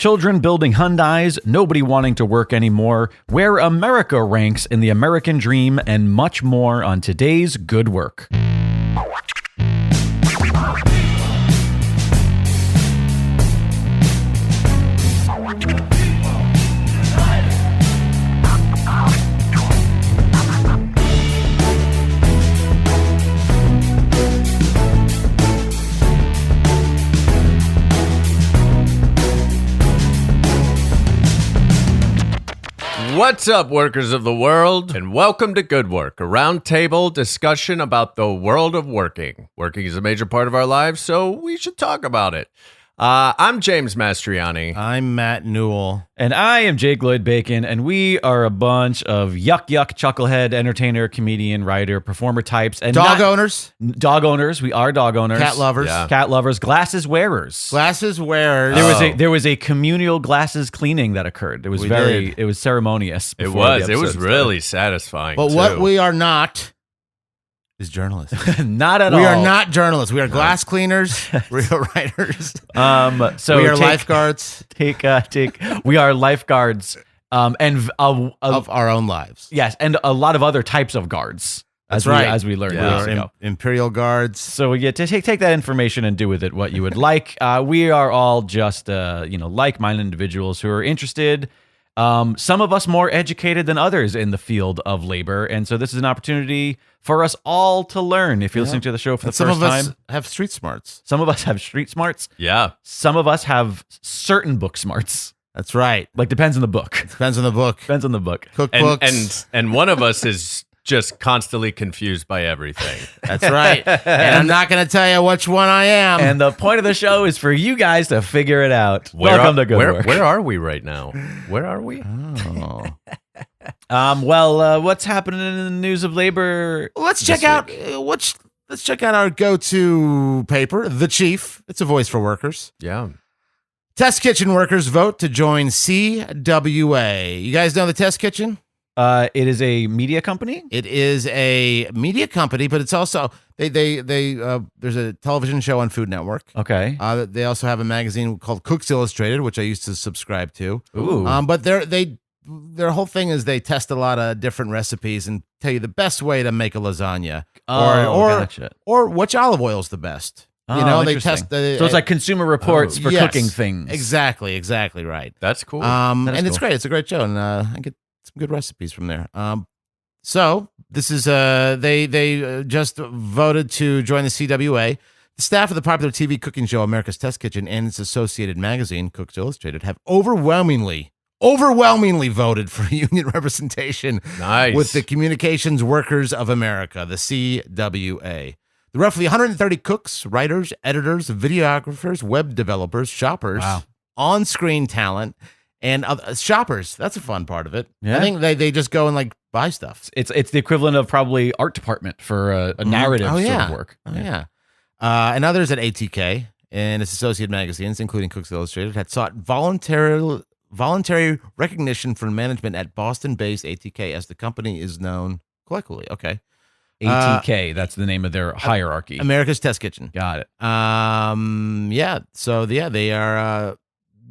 children building Hyundais, nobody wanting to work anymore, where America ranks in the American dream, and much more on today's Good Work. What's up, workers of the world, and welcome to Good Work, a roundtable discussion about the world of working. Working is a major part of our lives, so we should talk about it. I'm James Mastriani. I'm Matt Newell. And I am Jake Lloyd-Bacon, and we are a bunch of chucklehead, entertainer, comedian, writer, performer types. And Dog owners. Dog owners. We are dog owners. Cat lovers. Yeah. Cat lovers. Glasses wearers. Glasses wearers. There was a communal glasses cleaning that occurred. It was it was ceremonious. It was really satisfying. But too. what we are not is journalists. Not at all. We are not journalists. We are glass cleaners, real writers. So we are lifeguards. We are lifeguards. And Of our own lives. yes, and a lot of other types of guards. That's right. As we learned We years are ago. Imperial Guards. So yeah, to take that information and do with it what you would like. We are all just like-minded individuals who are interested. Some of us more educated than others in the field of labor, and so this is an opportunity for us all to learn. If you're listening to the show for the Some first of us time, have street smarts. some of us have street smarts. Yeah. Some of us have certain book smarts. That's right. Like depends on the book. Depends on the book. Depends on the book. Cookbooks. And one of us is just constantly confused by everything. That's right. And I'm not going to tell you which one I am. And the point of the show is for you guys to figure it out. Welcome to Good Work. Where are we right now? Where are we? Oh. What's happening in the news of labor? Let's check out our go-to paper, The Chief. It's a voice for workers. Yeah. Test Kitchen workers vote to join CWA. You guys know the Test Kitchen? It is a media company. It is a media company, but it's also there's a television show on Food Network. Okay. They also have a magazine called Cooks Illustrated, which I used to subscribe to. Ooh. But their whole thing is they test a lot of different recipes and tell you the best way to make a lasagna, Gotcha. or which olive oil is the best. Oh, They interesting. test. So it's like consumer reports for yes, cooking things. Exactly right. That's cool. And is it's cool. great. It's a great show, and I get some good recipes from there. So this is they just voted to join the CWA. The staff of the popular TV cooking show America's Test Kitchen and its associated magazine Cooks Illustrated have overwhelmingly voted for union representation. Nice. With the Communications Workers of America, the CWA. The roughly 130 cooks, writers, editors, videographers, web developers, shoppers, on-screen talent, and shoppers. That's a fun part of it. Yeah. I think they just go and like buy stuff. It's the equivalent of probably art department for a narrative sort of work. Oh, yeah. And others at ATK and its associate magazines, including Cooks Illustrated, had sought voluntary recognition from management at Boston-based ATK, as the company is known collectively. Okay. ATK, that's the name of their hierarchy. America's Test Kitchen. Got it. They are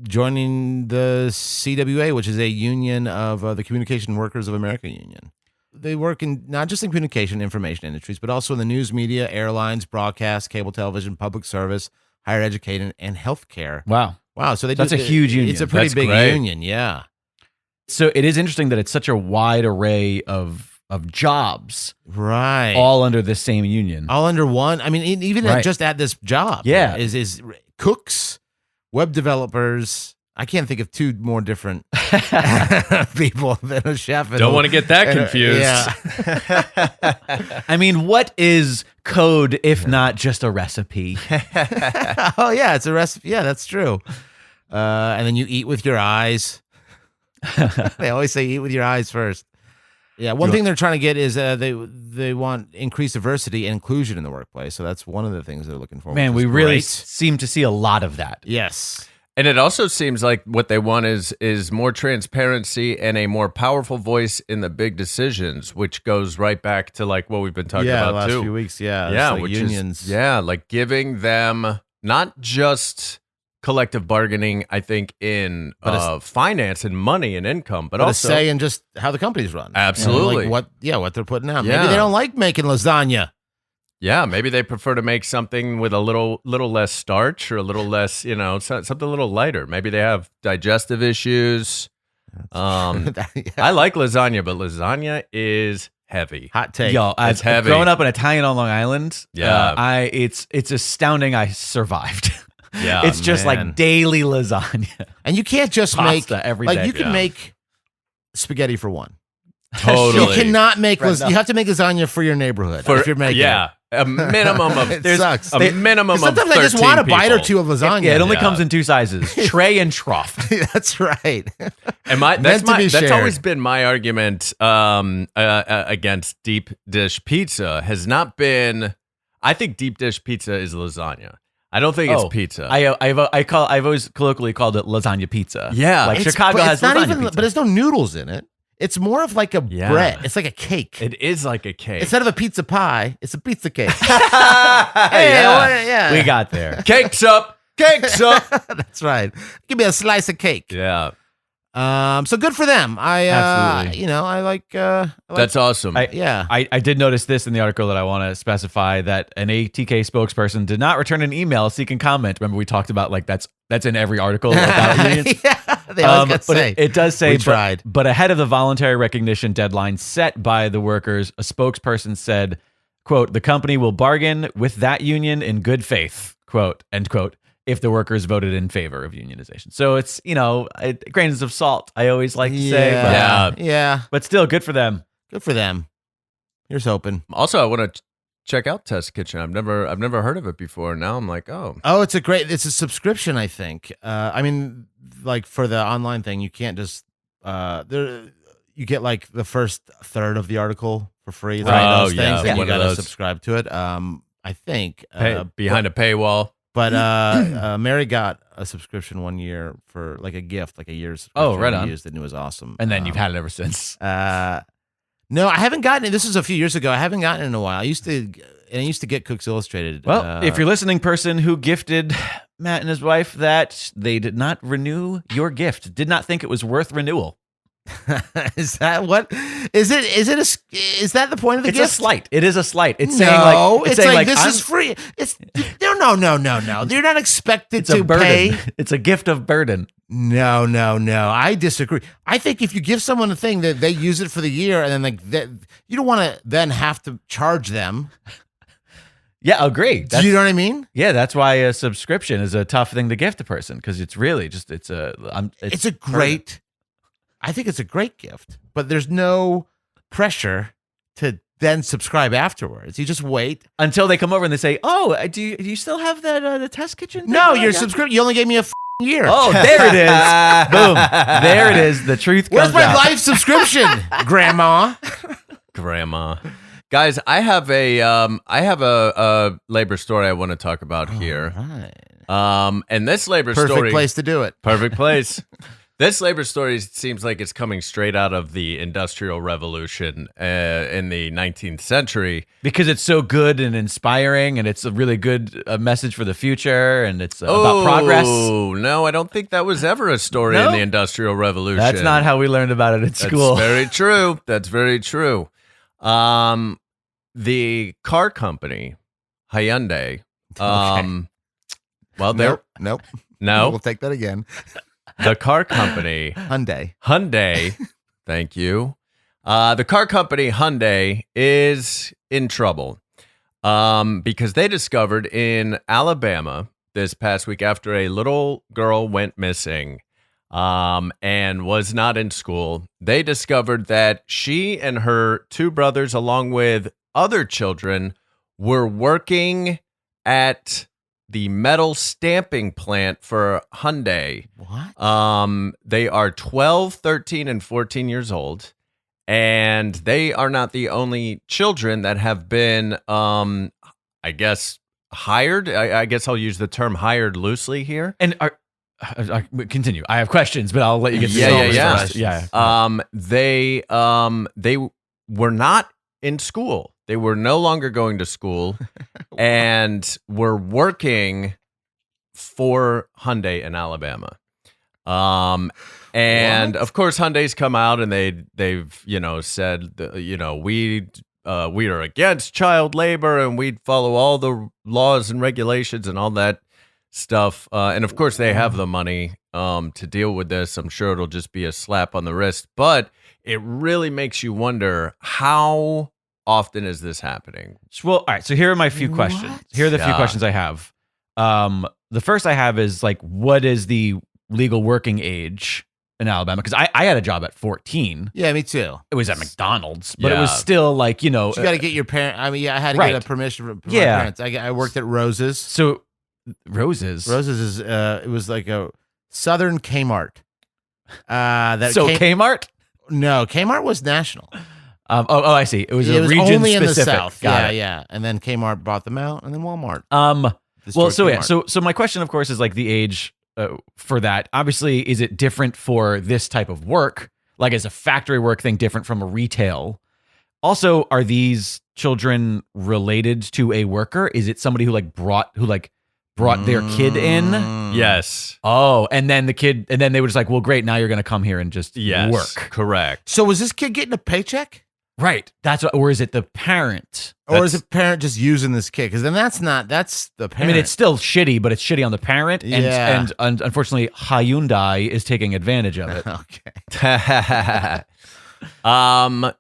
joining the CWA, which is a union of the Communication Workers of America union. They work in not just in communication information industries, but also in the news media, airlines, broadcast, cable television, public service, higher education, and healthcare. Wow. So that's a huge union. It's a pretty That's big great. union, yeah. So it is interesting that it's such a wide array of jobs, Right. all under the same union. All under one. I mean, even Right. just at this job, Yeah. is cooks, web developers. I can't think of two more different people than a chef. Don't want to get that confused. Yeah. I mean, what is code if not just a recipe? Oh yeah, it's a recipe. Yeah, that's true. And then you eat with your eyes. They always say eat with your eyes first. Yeah, one thing they're trying to get is they want increased diversity and inclusion in the workplace. So that's one of the things they're looking for. Man, which we is really great. seem to see a lot of that. Yes. And it also seems like what they want is more transparency and a more powerful voice in the big decisions, which goes right back to like what we've been talking the about last too. few weeks. Yeah, Yeah, it's like which unions. is like giving them not just collective bargaining, I think, in finance and money and income, but a also say in just how the company's run. Absolutely. Like what they're putting out. Yeah. Maybe they don't like making lasagna. Yeah, maybe they prefer to make something with a little less starch or a little less, something a little lighter. Maybe they have digestive issues. Yeah. I like lasagna, but lasagna is heavy. Hot take. Yo, It's heavy. growing up in Italian on Long Island, Yeah. it's astounding I survived. Yeah, it's just man. like daily lasagna. And you can't just Pasta make every like day. you can Yeah. make spaghetti for one. Totally. You cannot make Right, no. you have to make lasagna for your neighborhood if you're making it. a minimum of It sucks. a minimum of Sometimes I just 13 want a bite or people. two of lasagna. Yeah, it only Yeah. comes in two sizes: tray and trough. That's right. And Meant to be that's shared. always been my argument against deep dish pizza has not been. I think deep dish pizza is lasagna. I don't think it's pizza. I've always colloquially called it lasagna pizza. Yeah. like It's- Chicago but has it's not lasagna even, pizza. but there's no noodles in it. It's more of like a Yeah. bread. It's like a cake. It is like a cake. Instead of a pizza pie, it's a pizza cake. Yeah. yeah. We got there. Cakes up. Cakes up. That's right. Give me a slice of cake. Yeah. So good for them. Absolutely. I like. That's awesome. yeah. I did notice this in the article that I want to specify that an ATK spokesperson did not return an email seeking comment. Remember we talked about like that's in every article about unions. Yeah, they always got to but say. it does say, We tried. but ahead of the voluntary recognition deadline set by the workers, a spokesperson said, quote, the company will bargain with that union in good faith, quote, end quote, if the workers voted in favor of unionization. So it's, grains of salt, I always like to say. But, Yeah. Yeah. but still, good for them. Good for them. Here's hoping. Also, I want to check out Test Kitchen. I've never heard of it before. Now I'm like, oh, Oh, it's a subscription, I think. I mean, like for the online thing, you can't just you get like the first third of the article for free. It's one of those yeah, things that one you of got to those. subscribe to it. I think behind a paywall. But Mary got a subscription 1 year for like a gift, like a year's. Oh, subscription right we on. used it, and it was awesome. And then you've had it ever since. No, I haven't gotten it. This was a few years ago. I haven't gotten it in a while. I used to get Cooks Illustrated. Well, if you're listening, person who gifted Matt and his wife that, they did not renew your gift, did not think it was worth renewal. is that what is it? Is that the point of the It's gift? a slight. It is a slight. It's No, saying like it's saying like this I'm- is free. It's no. You're not expected It's a to burden. pay. It's a gift of burden. No. I disagree. I think if you give someone a thing that they use it for the year and then like that, you don't want to then have to charge them. Yeah, agree. Do you know what I mean? Yeah, that's why a subscription is a tough thing to gift a person because it's really just It's a great. I think it's a great gift, but there's no pressure to then subscribe afterwards. You just wait. until they come over and they say, "Oh, do you still have that the test kitchen?" thing No, that I your got?" subscription. You only gave me a year. Oh, there it is. Boom. There it is. The truth Where's comes my out. life subscription, Grandma? Grandma. Guys, I have a labor story I want to talk about here. Right. And this labor Perfect story, place to do it. perfect place. This labor story seems like it's coming straight out of the Industrial Revolution in the 19th century. Because it's so good and inspiring, and it's a really good message for the future, and it's about progress. Oh, no, I don't think that was ever a story No? in the Industrial Revolution. That's not how we learned about it at school. That's very true. That's very true. The car company, Hyundai. Well, they're Nope. no, We'll take that again. the car company Hyundai. Thank you. The car company Hyundai is in trouble because they discovered in Alabama this past week after a little girl went missing and was not in school. They discovered that she and her two brothers, along with other children, were working at the metal stamping plant for Hyundai. What? They are 12, 13, and 14 years old. And they are not the only children that have been, I guess, hired. I guess I'll use the term hired loosely here. And continue. I have questions, but I'll let you get to Yeah. first. Yeah. They were not in school. They were no longer going to school and were working for Hyundai in Alabama. And of course, Hyundai's come out and they've said we are against child labor and we'd follow all the laws and regulations and all that stuff. And of course, they have the money to deal with this. I'm sure it'll just be a slap on the wrist, but it really makes you wonder, how often is this happening? Well, all right. So here are my few questions. Here are the few questions I have. The first I have is like, what is the legal working age in Alabama? Because I had a job at 14. Yeah, me too. It was at McDonald's, but it was still like, you got to get your parent. I mean, I had to get a permission from my parents. I worked at Rose's. So Rose's is it was like a Southern Kmart. Kmart? No, Kmart was national. I see. It was a region only specific. In the South. Got it. Yeah. And then Kmart bought them out, and then Walmart. So my question, of course, is like the age for that. Obviously, is it different for this type of work? Like, is a factory work thing different from a retail? Also, are these children related to a worker? Is it somebody who brought their kid in? Yes. Oh, and then they were just like, well, great, now you're going to come here and just work. Correct. So was this kid getting a paycheck? Right. Or is it the parent? Or is the parent just using this kid? Because then that's the parent. I mean, it's still shitty, but it's shitty on the parent. And unfortunately, Hyundai is taking advantage of it. Okay. I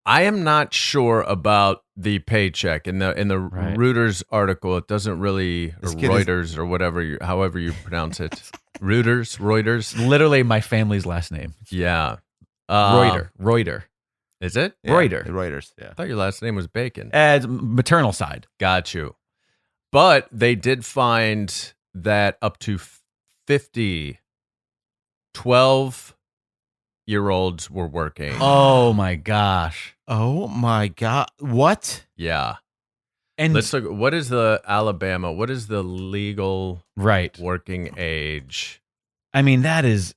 am not sure about the paycheck in the Reuters article. It doesn't really, or Reuters or whatever, however you pronounce it. Reuters. Literally my family's last name. Yeah. Reuter. Is it? Yeah, Reuters. Yeah. I thought your last name was Bacon. Maternal side. Got you. But they did find that up to 50 12-year-olds were working. Oh my gosh. Oh my God. What? Yeah. And let's look. What is the legal working age? I mean, that is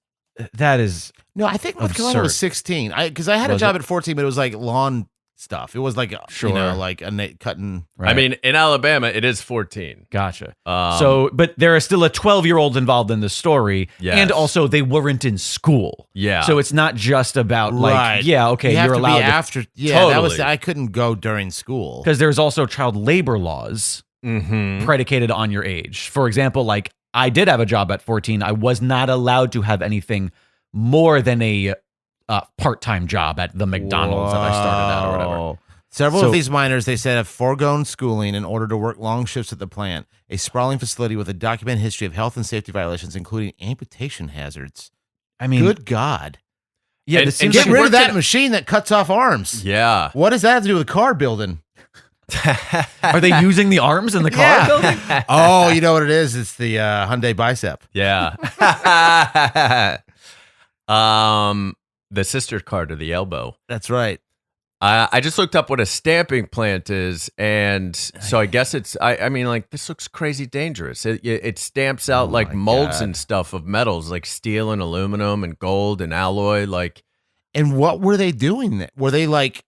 no, I think North Carolina was 16. Because I had a job at 14, but it was like lawn stuff. It was like like a cutting. Right. I mean, in Alabama, it is 14. Gotcha. But there are still a 12-year-old involved in the story, and also they weren't in school. Yeah. So it's not just about you're allowed to be after. Yeah, totally. I couldn't go during school because there's also child labor laws predicated on your age. For example, like I did have a job at 14. I was not allowed to have anything more than a part-time job at the McDonald's that I started at or whatever. Several of these minors, they said, have foregone schooling in order to work long shifts at the plant, a sprawling facility with a documented history of health and safety violations, including amputation hazards. I mean, good God. Yeah, and get rid of that machine that cuts off arms. Yeah. What does that have to do with car building? Are they using the arms in the car building? Oh, you know what it is? It's the Hyundai bicep. Yeah. The sister car to the elbow. That's right. I just looked up what a stamping plant is, and so I guess it's. I mean, like, this looks crazy dangerous. It stamps out like molds and stuff of metals, like steel and aluminum and gold and alloy. Like, and what were they doing? Were they like?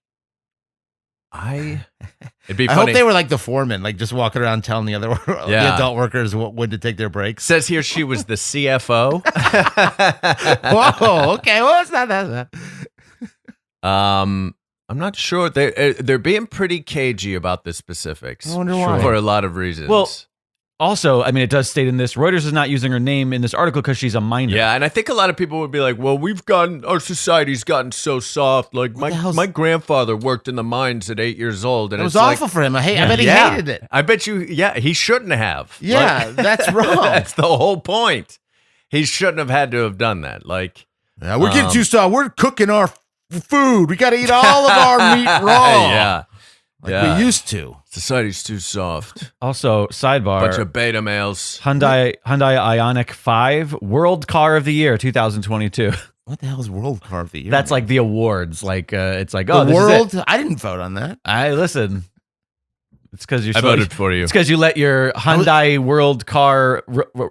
It'd be funny. I hope they were like the foreman, like just walking around telling the the adult workers when to take their breaks. Says here she was the CFO. Whoa, okay, well, it's not that. I'm not sure. They're being pretty cagey about the specifics. I wonder why. For a lot of reasons. Well, also, I mean, it does state in this, Reuters is not using her name in this article because she's a minor. Yeah, and I think a lot of people would be like, well, our society's gotten so soft. Like, my grandfather worked in the mines at 8 years old. And it was awful for him. I bet he hated it. I bet you, he shouldn't have. Yeah, that's wrong. That's the whole point. He shouldn't have had to have done that. Like, we're getting too soft. We're cooking our food. We got to eat all of our meat raw. Yeah. Like we used to. Society's too soft. Also, sidebar. Bunch of beta males. Hyundai Ioniq 5 World Car of the Year 2022. What the hell is World Car of the Year? That's like the awards. Like it's like, the this world. is it. I didn't vote on that. Listen. It's because I voted for you. It's because you let your Hyundai World Car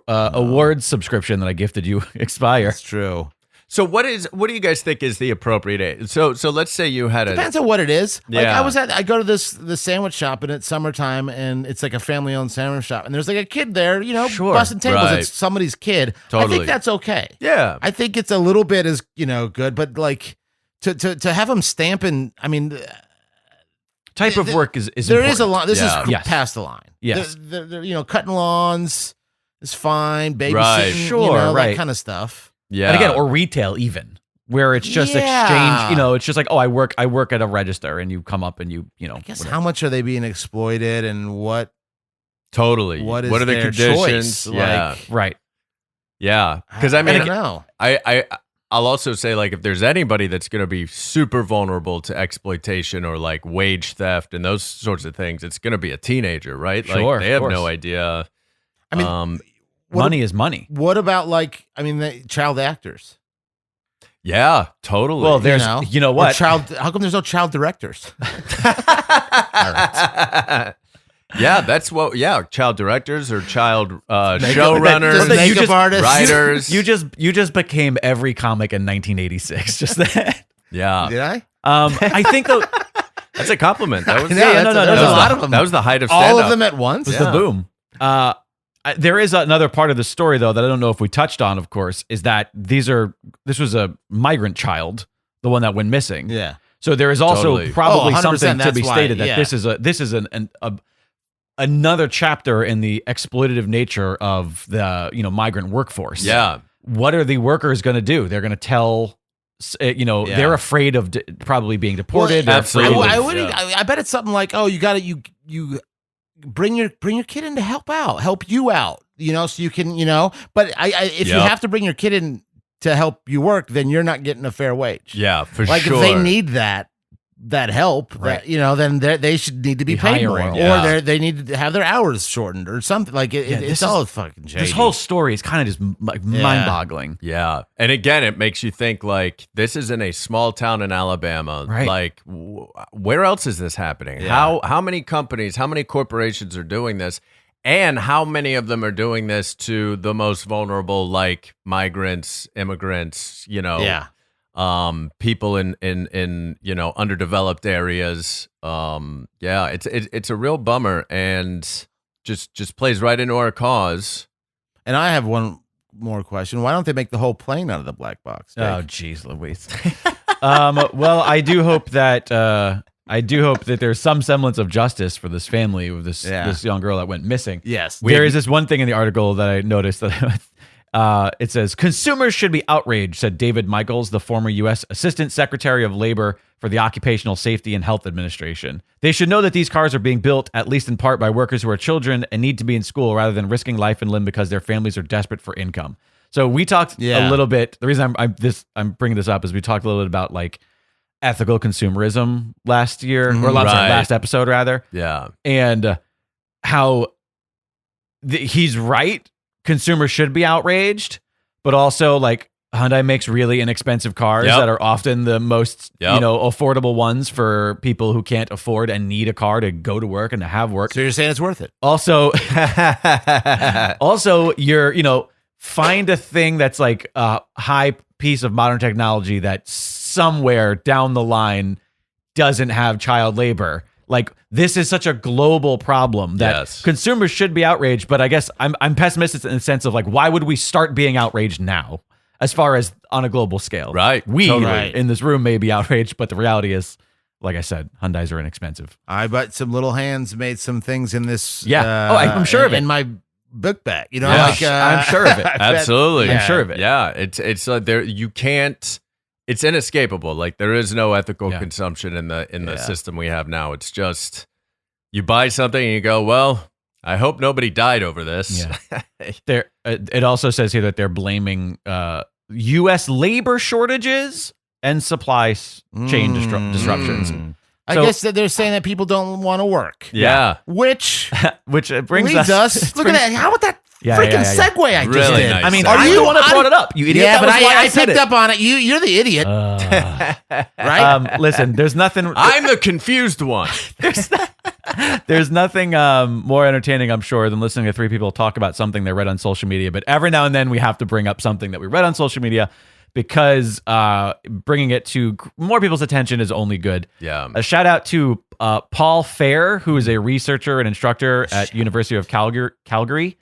awards subscription that I gifted you expire. That's true. So what do you guys think is the appropriate age? So let's say you had Depends on what it is. Like Yeah. I go to the sandwich shop and it's summertime and it's like a family owned sandwich shop and there's like a kid there, Sure. busting tables. Right. It's somebody's kid. I Totally. think that's okay. Yeah. I think it's a little bit as good, but like to have them stamping. I mean, Type of work is there is a important. line. This Yeah. is Yes. past the line. Yes. They're, cutting lawns is fine. Babysitting, Right. Sure, that right. kind of stuff. Yeah. And again, or retail even, where it's just Yeah. exchange. It's just like, oh, I work at a register, and you come up and you I guess whatever. how much are they being exploited and what Totally. what is are the their conditions? choice? Yeah. Like, Right. Yeah. Because I mean, don't know. I'll also say, like, if there's anybody that's going to be super vulnerable to exploitation or like wage theft and those sorts of things, it's going to be a teenager, right? Sure, Like, they have of no course. idea. I mean, What- Money is money. What about the child actors? Yeah, totally. Well, there's you know Or what? How come there's no child directors? yeah, that's what. Yeah, child directors or child Just showrunners, makeup artists. writers. You just became every comic in 1986. Just that. yeah, Did I? I think though that's a compliment. That was Yeah, no, there's no, a no. lot of them. That was the height of All stand-up. of them at once. was Yeah. the boom. There is another part of the story though that I don't know if we touched on. Of course, is that this was a migrant child, the one that went missing. Yeah. So there is also Totally. probably 100%, something to that's be why, stated that yeah. this is another chapter in the exploitative nature of the migrant workforce. Yeah, What are the workers going to do? They're going to tell. They're afraid of probably being deported. Well, They're afraid absolutely. of- I bet it's something like, oh, you bring your kid in to help you out, so you can, But if you Yep. have to bring your kid in to help you work, then you're not getting a fair wage. yeah, for Like sure. if they need that help, Right. then they should need to be Be paid hiring, more, yeah. or they need to have their hours shortened or something. Like it's all fucking shady. This whole story is kind of just like mind-boggling. Yeah. And again, it makes you think like this is in a small town in Alabama. Right. Like where else is this happening? Yeah. How many companies, how many corporations are doing this? And how many of them are doing this to the most vulnerable, like migrants, immigrants, Yeah. people in underdeveloped areas. It's a real bummer and just plays right into our cause. And I have one more question. Why don't they make the whole plane out of the black box? Dave? Oh, geez, Louise. Well, I do hope that there's some semblance of justice for this family with this young girl that went missing. Yes. There is this one thing in the article that I noticed that it says consumers should be outraged, said David Michaels, the former U.S. Assistant Secretary of Labor for the Occupational Safety and Health Administration. They should know that these cars are being built, at least in part, by workers who are children and need to be in school rather than risking life and limb because their families are desperate for income. So we talked a little bit. The reason I'm bringing this up is we talked a little bit about like ethical consumerism last year, or Right. last episode rather. Yeah. And how he's right. Consumers should be outraged, but also like Hyundai makes really inexpensive cars Yep. that are often the most, Yep. affordable ones for people who can't afford and need a car to go to work and to have work. So you're saying it's worth it? Also, you're, find a thing that's like a high piece of modern technology that somewhere down the line doesn't have child labor. Like this is such a global problem that Yes. consumers should be outraged. But I guess I'm pessimistic in the sense of like, why would we start being outraged now? As far as on a global scale, Right. We Totally. in this room may be outraged, but the reality is, like I said, Hyundais are inexpensive. I bet some little hands made some things in this. Yeah. Oh, I'm sure of it. In my book bag, Yeah. I'm sure of it. I bet- Absolutely. I'm sure of it. Yeah. It's there. You can't. It's inescapable. Like there is no ethical Yeah. consumption in the Yeah. system we have now. It's just you buy something and you go, well, I hope nobody died over this. Yeah. It also says here that they're blaming U.S. labor shortages and supply chain disruptions. I So- guess that they're saying that people don't want to work. Yeah. Which Which brings leads us. Look at that. How about that Yeah, freaking yeah, yeah. segue I just Really did? nice. I mean, Are I'm you- the one that I'm- brought it up. You idiot. Yeah, That but was why I said picked it. up on it. You're the idiot, right? Listen, there's nothing. I'm the confused one. There's nothing more entertaining, I'm sure, than listening to three people talk about something they read on social media. But every now and then we have to bring up something that we read on social media because bringing it to more people's attention is only good. Yeah. A shout out to Paul Fair, who is a researcher and instructor at University of Calgary,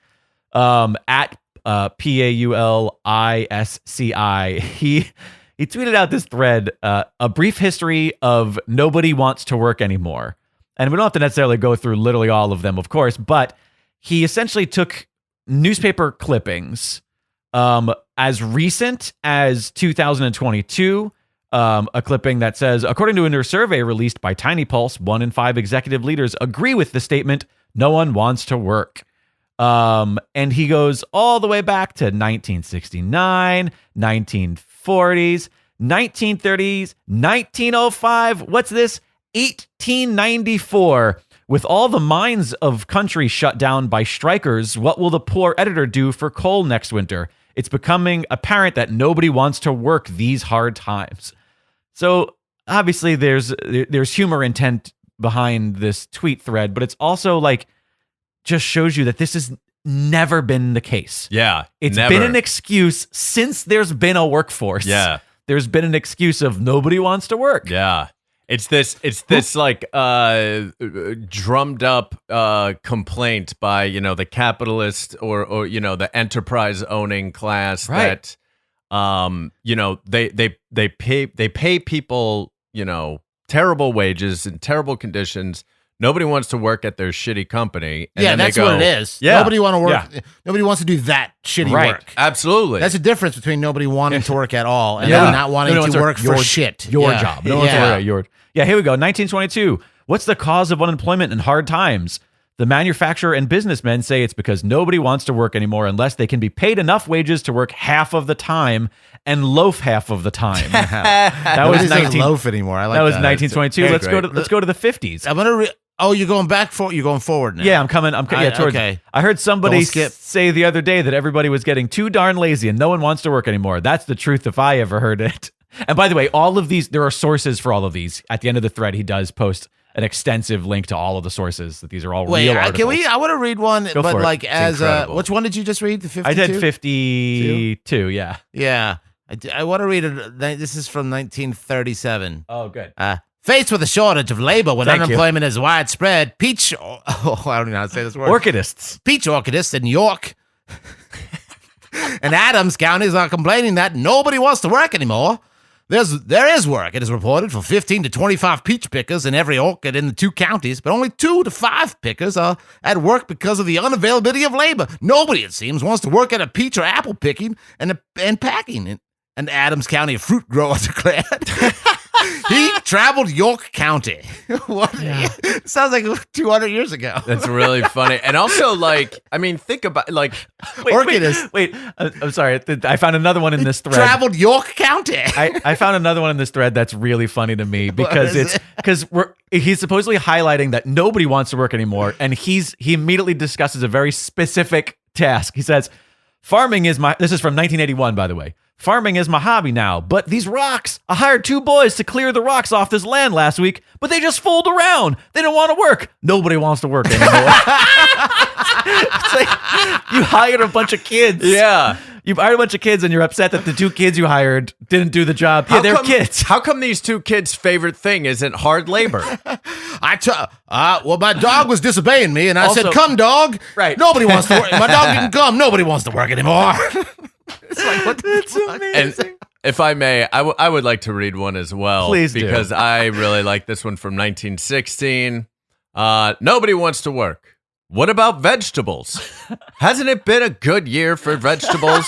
at PAULISCI. He tweeted out this thread, a brief history of nobody wants to work anymore. And we don't have to necessarily go through literally all of them, of course, but he essentially took newspaper clippings as recent as 2022, a clipping that says, according to a new survey released by Tiny Pulse, 1 in 5 executive leaders agree with the statement, no one wants to work. And he goes all the way back to 1969, 1940s, 1930s, 1905. What's this? 1894. With all the mines of country shut down by strikers, what will the poor editor do for coal next winter? It's becoming apparent that nobody wants to work these hard times. So obviously there's humor intent behind this tweet thread, but it's also like just shows you that this has never been the case. Yeah. It's never. been an excuse since there's been a workforce. Yeah. There's been an excuse of nobody wants to work. Yeah. It's this like drummed up complaint by, the capitalist or the enterprise owning class, right, that they pay people, terrible wages and terrible conditions. Nobody wants to work at their shitty company. And Yeah, then that's they go, what it is. Yeah. Nobody want to work. Yeah. Nobody wants to do that shitty Right. work. Absolutely. That's a difference between nobody wanting to work at all and Yeah. nobody not wanting No one to wants work for your- shit. Your Yeah. job. No one's Yeah. worried about your. Yeah, here we go. 1922. What's the cause of unemployment and hard times? The manufacturer and businessmen say it's because nobody wants to work anymore unless they can be paid enough wages to work half of the time and loaf half of the time. That was Nobody's like 19. loaf anymore. I like That was that. 1922. Hey, Let's great. go to the 50s. I'm gonna. You're going back for. You're going forward now. Yeah, I'm coming. Towards. Okay. I heard somebody Don't skip. say the other day that everybody was getting too darn lazy and no one wants to work anymore. That's the truth if I ever heard it. And by the way, all of these, there are sources for all of these. At the end of the thread, he does post an extensive link to all of the sources. That these are all real articles. Can we? I want to read one, Go but for it. like It's incredible. which one did you just read? The 52. I did 52. Yeah. Yeah, I want to read it. This is from 1937. Oh, good. Faced with a shortage of labor when Thank you. unemployment is widespread, peach. Oh, I don't even know how to say this word. Orchidists. Peach orchidists in York and Adams counties are complaining that nobody wants to work anymore. There is work, it is reported, for 15 to 25 peach pickers in every orchard in the 2 counties, but only 2 to 5 pickers are at work because of the unavailability of labor. Nobody, it seems, wants to work at a peach or apple picking and packing. And Adams County fruit grower declared. He traveled York County. What? Yeah. Sounds like 200 years ago. That's really funny. And also, think about, Orchidist. Wait, I'm sorry. I found another one in this thread. Traveled York County. I found another one in this thread that's really funny to me because is he's supposedly highlighting that nobody wants to work anymore, and he immediately discusses a very specific task. He says, "Farming is my." This is from 1981, by the way. Farming is my hobby now, but these rocks, I hired 2 boys to clear the rocks off this land last week, but they just fooled around. They don't want to work. Nobody wants to work anymore. It's like you hired a bunch of kids. yeah. You hired a bunch of kids and you're upset that the 2 kids you hired didn't do the job. Yeah, they're kids. How come these 2 kids' favorite thing isn't hard labor? Well, my dog was disobeying me, and I Also- said, "Come, dog." Right. Nobody wants to work. My dog didn't come. Nobody wants to work anymore. It's like, what the It's fuck? amazing. And if I may, I would like to read one as well. Please do. Because I really like this one from 1916. Nobody wants to work. What about vegetables? Hasn't it been a good year for vegetables?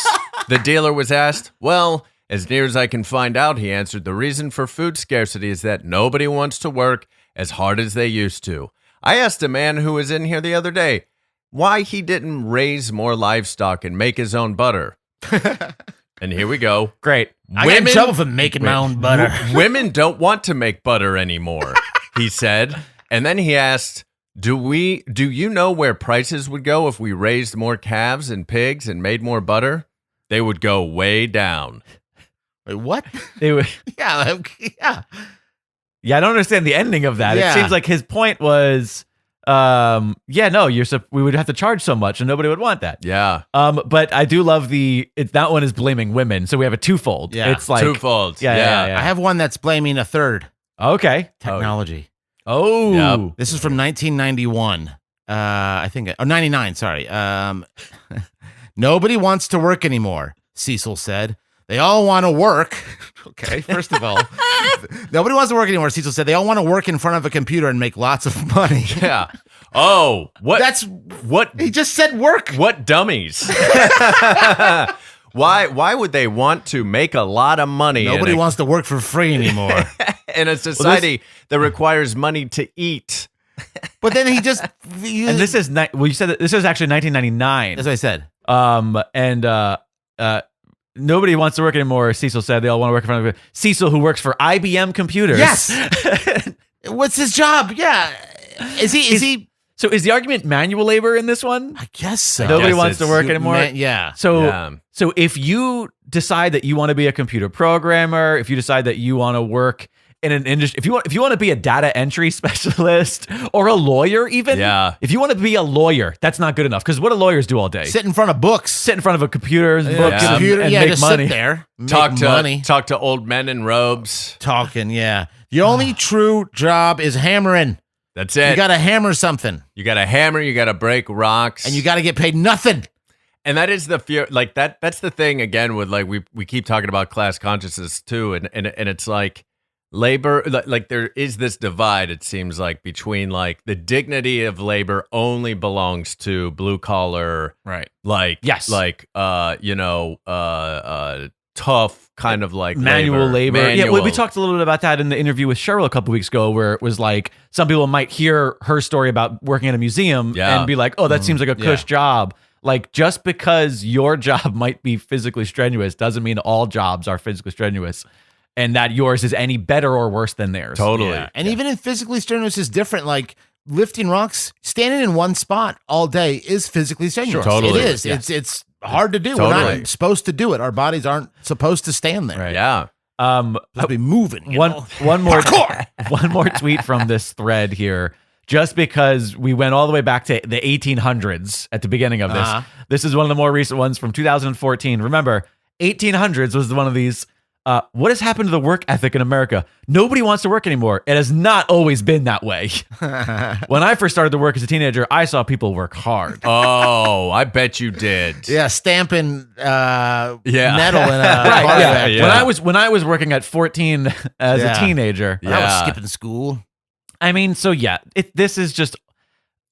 The dealer was asked. Well, as near as I can find out, he answered, the reason for food scarcity is that nobody wants to work as hard as they used to. I asked a man who was in here the other day why he didn't raise more livestock and make his own butter. And here we go. Great. I get in trouble for making my own butter. Women don't want to make butter anymore, he said. And then he asked, do you know where prices would go if we raised more calves and pigs and made more butter? They would go way down. Wait, what? They were, Yeah. yeah, I don't understand the ending of that. Yeah. It seems like his point was we would have to charge so much and nobody would want that. Yeah. But I do love that one is blaming women. So we have a twofold. Yeah. It's like Twofold. Yeah. I have one that's blaming a third. Okay. Technology. Oh. Yep. This is from 1991. I think, 99, sorry. Nobody wants to work anymore, Cecil said. They all want to work. Okay, first of all, nobody wants to work anymore, Cecil said. They all want to work in front of a computer and make lots of money. Yeah. Oh, what? He just said work. What dummies? Why would they want to make a lot of money? Nobody wants to work for free anymore. In a society that requires money to eat. But then and this is you said that this is actually 1999. That's what I said. Nobody wants to work anymore, Cecil said. They all want to work in front of Cecil, who works for IBM Computers. Yes. What's his job? Yeah. Is he? So is the argument manual labor in this one? I guess so. Nobody wants to work anymore. Yeah. So if you decide that you want to be a computer programmer, if you decide that you want to work in an industry, if you want to be a data entry specialist or a lawyer, even, if you want to be a lawyer, that's not good enough, because what do lawyers do all day? Sit in front of books. Sit in front of a computer and books and make just money. Sit there, Talk money. Talk to old men in robes. Talking, yeah. The only true job is hammering. That's it. You got to hammer something. You got to hammer. You got to break rocks, and you got to get paid nothing. And that is the fear. Like that's the thing again with like we keep talking about class consciousness too, and it's like. Labor, like there is this divide, it seems like, between like the dignity of labor only belongs to blue collar, right? Like, yes, like, tough kind of like manual labor. Manual. Yeah, we talked a little bit about that in the interview with Cheryl a couple weeks ago, where it was like some people might hear her story about working at a museum and be like, oh, that seems like a cush job. Like, just because your job might be physically strenuous doesn't mean all jobs are physically strenuous. And that yours is any better or worse than theirs. Totally. Yeah. And even in physically strenuous is different. Like lifting rocks, standing in one spot all day is physically strenuous. Sure. Totally. It is. Yeah. It's hard to do. Totally. We're not supposed to do it. Our bodies aren't supposed to stand there. Right. Yeah. Supposed to be moving. One more tweet from this thread here. Just because we went all the way back to the 1800s at the beginning of this. This is one of the more recent ones from 2014. Remember, 1800s was one of these. What has happened to the work ethic in America? Nobody wants to work anymore. It has not always been that way. When I first started to work as a teenager, I saw people work hard. Oh, I bet you did. Yeah, stamping metal in a right. Yeah. When I was working at 14 as a teenager, I was skipping school. I mean, so this is just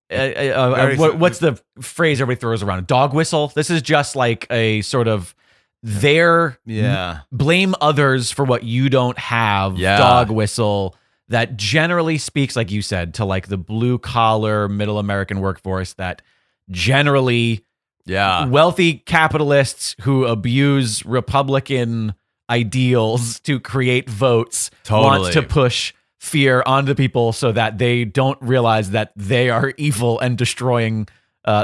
what's the phrase everybody throws around? A dog whistle. This is just like a sort of blame others for what you don't have dog whistle that generally speaks, like you said, to like the blue collar middle American workforce that generally wealthy capitalists who abuse Republican ideals to create votes wants to push fear onto people so that they don't realize that they are evil and destroying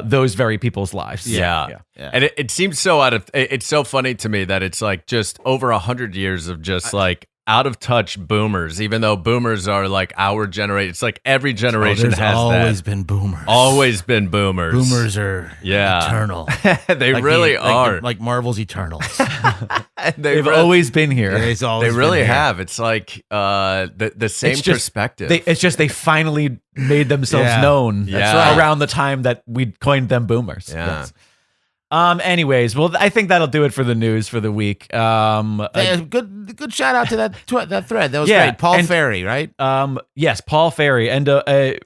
those very people's lives. Yeah. And it seems so it's so funny to me that it's like just over 100 years of just like out of touch boomers, even though boomers are like our generation. It's like every generation has always been boomers. Always been boomers. Boomers are eternal. They really are. Like Marvel's Eternals. They've always been here. They really have. It's like the same perspective. It's just they finally made themselves known around the time that we coined them boomers. Yeah. Yes. Anyways, well, I think that'll do it for the news for the week. Good shout out to that thread. That was great. Paul Ferry, right? Yes, Paul Ferry. And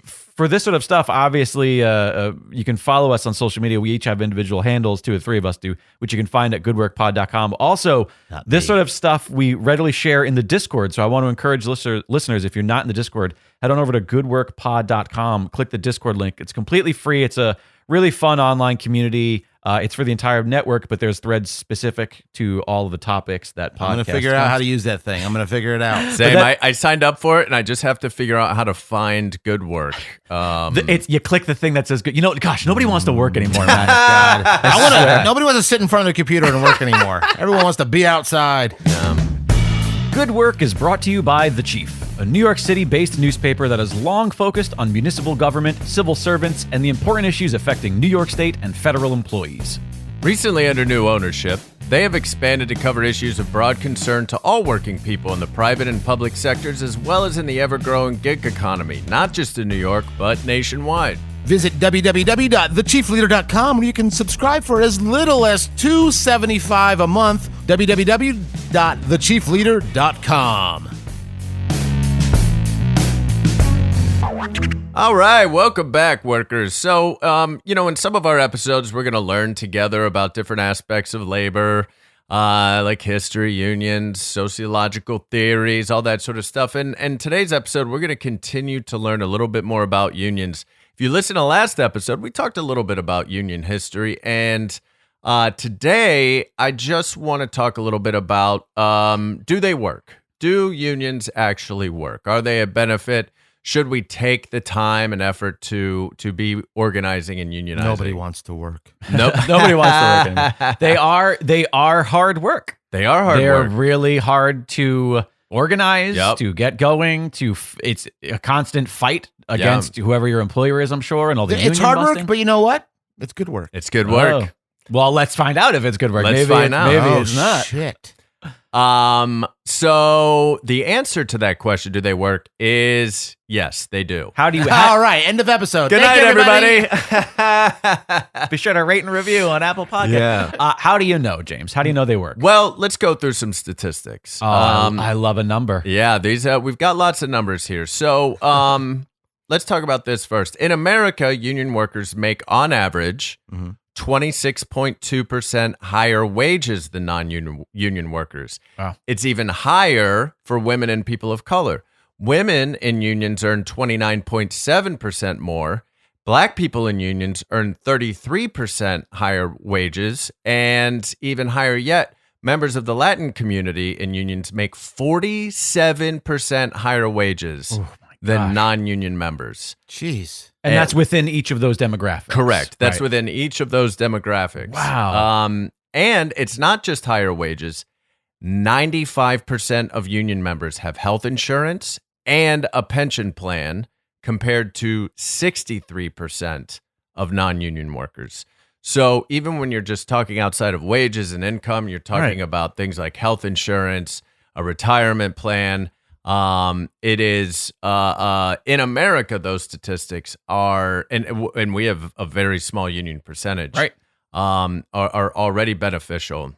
for this sort of stuff, obviously, you can follow us on social media. We each have individual handles, 2 or 3 of us do, which you can find at goodworkpod.com. Also, this sort of stuff we readily share in the Discord. So I want to encourage listeners, if you're not in the Discord, head on over to goodworkpod.com, click the Discord link. It's completely free. It's a really fun online community. It's for the entire network, but there's threads specific to all of the topics that podcast. I'm going to figure out how to use that thing. I'm going to figure it out. Same. I signed up for it, and I just have to figure out how to find good work. You click the thing that says good. Gosh, nobody wants to work anymore, man. God, nobody wants to sit in front of a computer and work anymore. Everyone wants to be outside. Good Work is brought to you by The Chief, a New York City-based newspaper that has long focused on municipal government, civil servants, and the important issues affecting New York State and federal employees. Recently, under new ownership, they have expanded to cover issues of broad concern to all working people in the private and public sectors, as well as in the ever-growing gig economy, not just in New York, but nationwide. Visit www.thechiefleader.com where you can subscribe for as little as $2.75 a month. www.thechiefleader.com. All right, welcome back, workers. So, in some of our episodes, we're going to learn together about different aspects of labor, like history, unions, sociological theories, all that sort of stuff. And today's episode, we're going to continue to learn a little bit more about unions. If you listen to last episode, we talked a little bit about union history, and today I just want to talk a little bit about, do they work? Do unions actually work? Are they a benefit? Should we take the time and effort to be organizing and unionizing? Nobody wants to work. Nope. Nobody wants to work anymore. They are hard work. They are hard They're work. really hard to organize, Yep. to get going, it's a constant fight against whoever your employer is, I'm sure, and all the It's union hard busting. work, but you know what? It's good work. It's good work. Oh. Well, let's find out if it's good work. Let's Maybe find out. Maybe Oh, it's not. shit. So the answer to that question, do they work, is yes, they do. How do you? All right, end of episode. Good Thank night, you, everybody. Be sure to rate and review on Apple Podcasts. Yeah. How do you know, James? How do you know they work? Well, let's go through some statistics. I love a number. Yeah, these we've got lots of numbers here. So, let's talk about this first. In America, union workers make on average 26.2% higher wages than non-union workers. Wow. It's even higher for women and people of color. Women in unions earn 29.7% more. Black people in unions earn 33% higher wages, and even higher yet, members of the Latin community in unions make 47% higher wages than non-union members. Jeez. And that's within each of those demographics. Correct. That's Right. within each of those demographics. Wow. And it's not just higher wages. 95% of union members have health insurance and a pension plan, compared to 63% of non-union workers. So even when you're just talking outside of wages and income, you're talking about things like health insurance, a retirement plan. It is in America, those statistics are, and we have a very small union percentage, Right. Are already beneficial.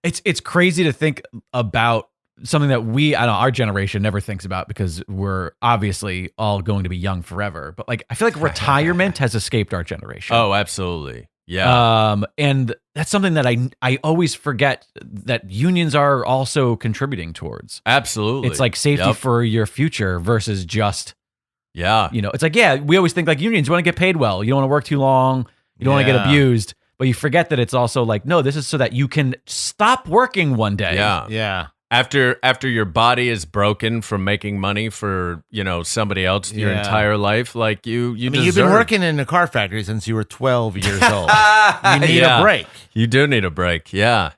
It's crazy to think about something that our generation never thinks about, because we're obviously all going to be young forever. But I feel like retirement has escaped our generation. Oh, absolutely. Yeah. And that's something that I always forget that unions are also contributing towards. Absolutely. It's like safety for your future versus just, it's like, we always think like unions, you want to get paid well. You don't want to work too long. You don't want to get abused. But you forget that it's also like, no, this is so that you can stop working one day. Yeah. Yeah. After your body is broken from making money for, somebody else your entire life, like you've been working in a car factory since you were 12 years old. You need a break. You do need a break. Yeah.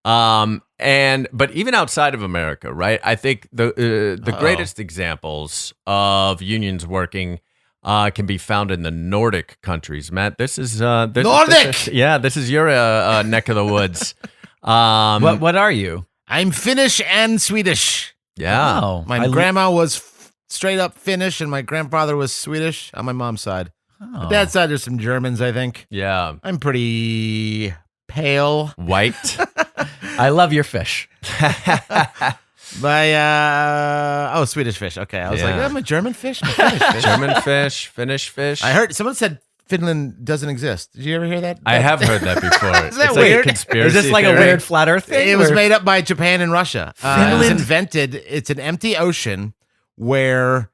But even outside of America, right? I think the greatest examples of unions working can be found in the Nordic countries. Matt, this is Nordic. This is your neck of the woods. What are you? I'm Finnish and Swedish. Yeah. Oh, My grandma was straight up Finnish, and my grandfather was Swedish on my mom's side. My dad's side, there's some Germans, I think. Yeah. I'm pretty pale. White. I love your fish. Swedish fish. Okay, I was Yeah. like, I'm a German fish. I'm a Finnish fish. German fish, Finnish fish. I heard someone said Finland doesn't exist. Did you ever hear that? I have heard that before. Isn't that It's weird? Like a conspiracy Is this like theory. a weird flat Earth thing? It was or- made up by Japan and Russia. It was Finland? invented. It's an empty ocean where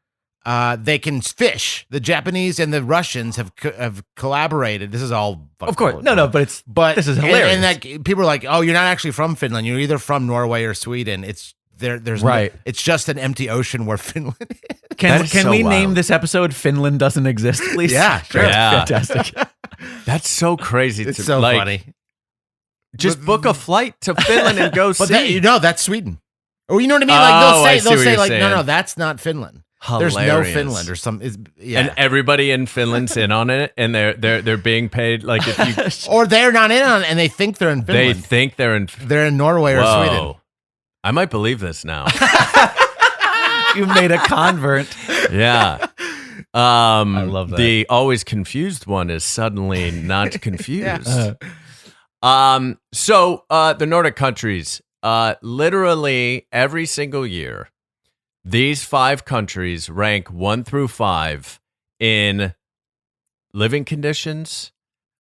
they can fish. The Japanese and the Russians have collaborated. This is all, Of course. No, but this is hilarious. And like people are like, oh, you're not actually from Finland. You're either from Norway or Sweden. It's there's Right. it's just an empty ocean where Finland is. Can That is can so we wild. name this episode "Finland Doesn't Exist"? Please. Yeah, sure. Yeah. Fantastic. That's so crazy. It's to, so like, funny. Just book a flight to Finland and go But see. that's Sweden. Or you know what I mean? Like Oh, I see they'll what say you're like, saying. no, that's not Finland. There's no Hilarious. Finland or some. Yeah. And everybody in Finland's in on it, and they're being paid like if you. Or they're not in on it, and they think they're in They Finland. think they're in. They're in Norway or Whoa. Sweden. I might believe this now. You made a convert. Yeah. I love that. The always confused one is suddenly not confused. So the Nordic countries, literally every single year, these 5 countries rank 1 through 5 in living conditions,